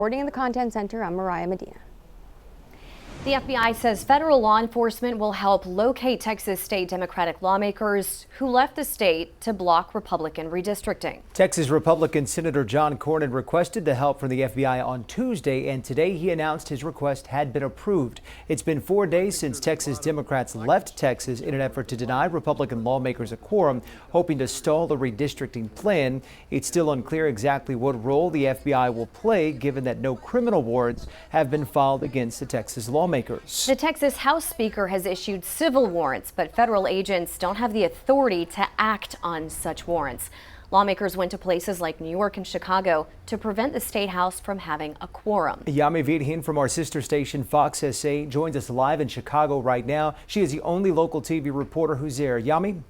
Reporting in the Content Center, I'm Mariah Medina. The FBI says federal law enforcement will help locate Texas state Democratic lawmakers who left the state to block Republican redistricting. Texas Republican Senator John Cornyn requested the help from the FBI on Tuesday, and today he announced his request had been approved. It's been 4 days since Texas Democrats left Texas in an effort to deny Republican lawmakers a quorum, hoping to stall the redistricting plan. It's still unclear exactly what role the FBI will play, given that no criminal warrants have been filed against the Texas lawmakers. The Texas House Speaker has issued civil warrants, but federal agents don't have the authority to act on such warrants. Lawmakers went to places like New York and Chicago to prevent the state house from having a quorum. Yami Vidhin from our sister station Fox SA joins us live in Chicago right now. She is the only local TV reporter who's there. Yami?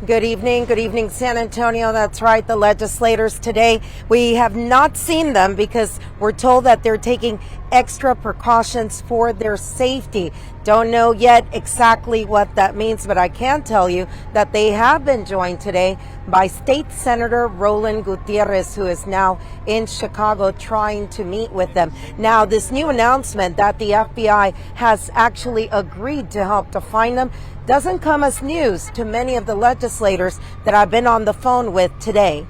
Good evening, San Antonio. That's right, the legislators today, we have not seen them because we're told that they're taking extra precautions for their safety. Don't know yet exactly what that means, but I can tell you that they have been joined today by State Senator Roland Gutierrez, who is now in Chicago trying to meet with them. Now, this new announcement that the FBI has actually agreed to help to find them doesn't come as news to many of the legislators that I've been on the phone with today.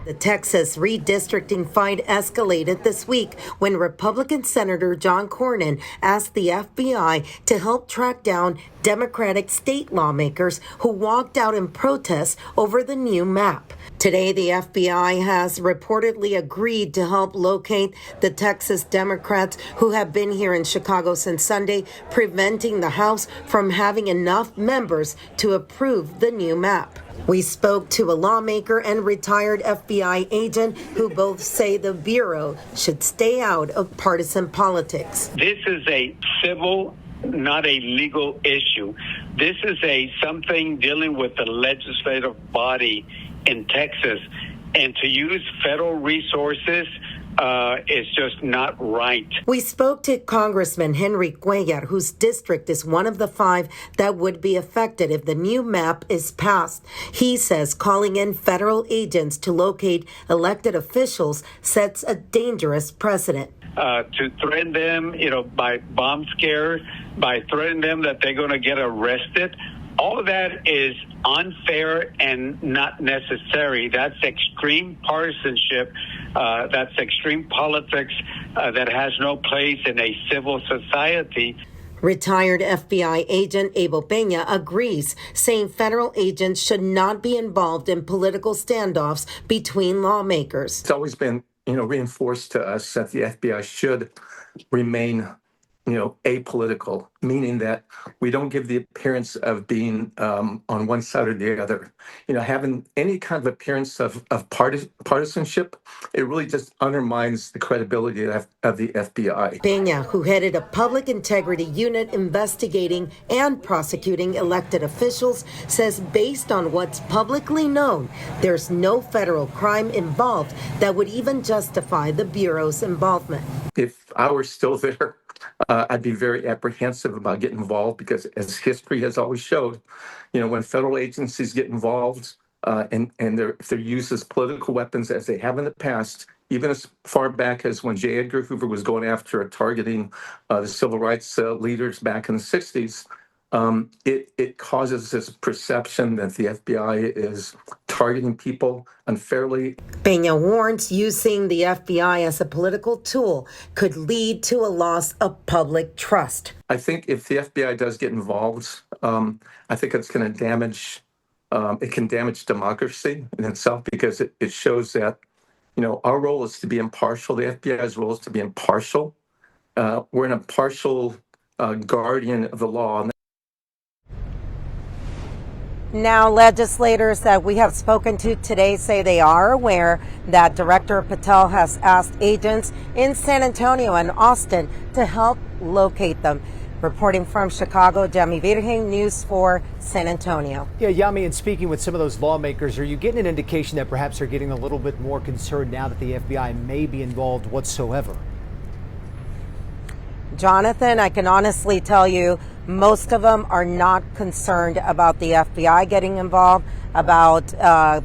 The Texas redistricting fight escalated this week when Republican Senator John Cornyn asked the FBI to help track down Democratic state lawmakers who walked out in protest over the new map. Today, the FBI has reportedly agreed to help locate the Texas Democrats who have been here in Chicago since Sunday, preventing the House from having enough members to approve the new map. We spoke to a lawmaker and retired FBI agent who both say the Bureau should stay out of partisan politics. This is a civil, not a legal issue. This is something dealing with the legislative body in Texas, and to use federal resources is just not right. We spoke to Congressman Henry Cuellar, whose district is one of the 5 that would be affected if the new map is passed. He says calling in federal agents to locate elected officials sets a dangerous precedent. To threaten them, by bomb scare, by threatening them that they're going to get arrested, all of that is unfair and not necessary. That's extreme partisanship. That's extreme politics that has no place in a civil society. Retired FBI agent Abel Peña agrees, saying federal agents should not be involved in political standoffs between lawmakers. It's always been, reinforced to us that the FBI should remain apolitical, meaning that we don't give the appearance of being on one side or the other. Having any kind of appearance of partisanship, it really just undermines the credibility of the FBI. Peña, who headed a public integrity unit investigating and prosecuting elected officials, says based on what's publicly known, there's no federal crime involved that would even justify the Bureau's involvement. If I were still there, I'd be very apprehensive about getting involved because, as history has always showed, when federal agencies get involved and if they're used as political weapons, as they have in the past, even as far back as when J. Edgar Hoover was going after or targeting the civil rights leaders back in the 60s, it causes this perception that the FBI is targeting people unfairly. Peña warns using the FBI as a political tool could lead to a loss of public trust. I think if the FBI does get involved, I think it's going to damage, it can damage democracy in itself because it shows that, our role is to be impartial. The FBI's role is to be impartial. We're an impartial guardian of the law. Now, legislators that we have spoken to today say they are aware that Director Patel has asked agents in San Antonio and Austin to help locate them. Reporting from Chicago, Yami Vidhin, News 4 San Antonio. Yeah, Yami, and speaking with some of those lawmakers, are you getting an indication that perhaps they're getting a little bit more concerned now that the FBI may be involved whatsoever? Jonathan, I can honestly tell you, most of them are not concerned about the FBI getting involved, about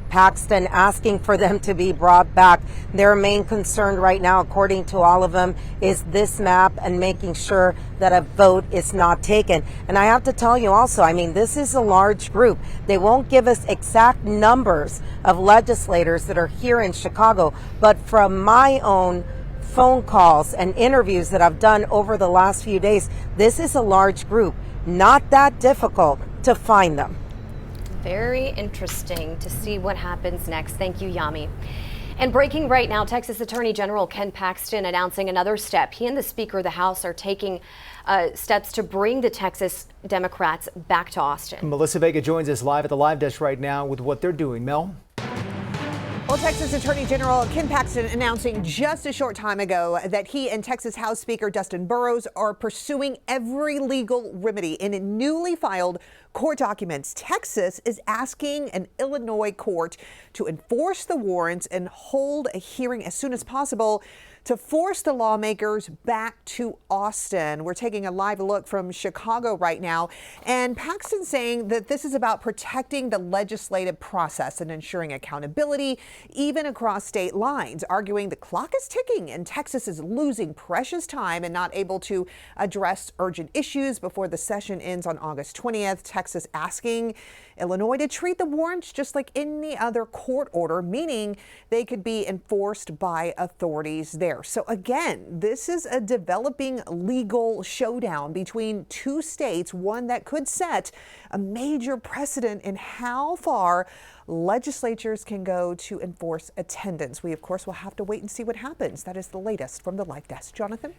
Paxton asking for them to be brought back. Their main concern right now, according to all of them, is this map and making sure that a vote is not taken. And I have to tell you also, I mean, this is a large group. They won't give us exact numbers of legislators that are here in Chicago, but from my own phone calls and interviews that I've done over the last few days, this is a large group. Not that difficult to find them. Very interesting to see what happens next. Thank you, Yami. And breaking right now, Texas Attorney General Ken Paxton announcing another step. He and the Speaker of the House are taking steps to bring the Texas Democrats back to Austin. Melissa Vega joins us live at the live desk right now with what they're doing. Mel? Well, Texas Attorney General Ken Paxton announcing just a short time ago that he and Texas House Speaker Dustin Burrows are pursuing every legal remedy. In newly filed court documents, Texas is asking an Illinois court to enforce the warrants and hold a hearing as soon as possible to force the lawmakers back to Austin. We're taking a live look from Chicago right now, and Paxton saying that this is about protecting the legislative process and ensuring accountability even across state lines, arguing the clock is ticking and Texas is losing precious time and not able to address urgent issues before the session ends on August 20th. Texas asking Illinois to treat the warrants just like any other court order, meaning they could be enforced by authorities there. So again, this is a developing legal showdown between two states, one that could set a major precedent in how far legislatures can go to enforce attendance. We, of course, will have to wait and see what happens. That is the latest from the Live Desk. Jonathan?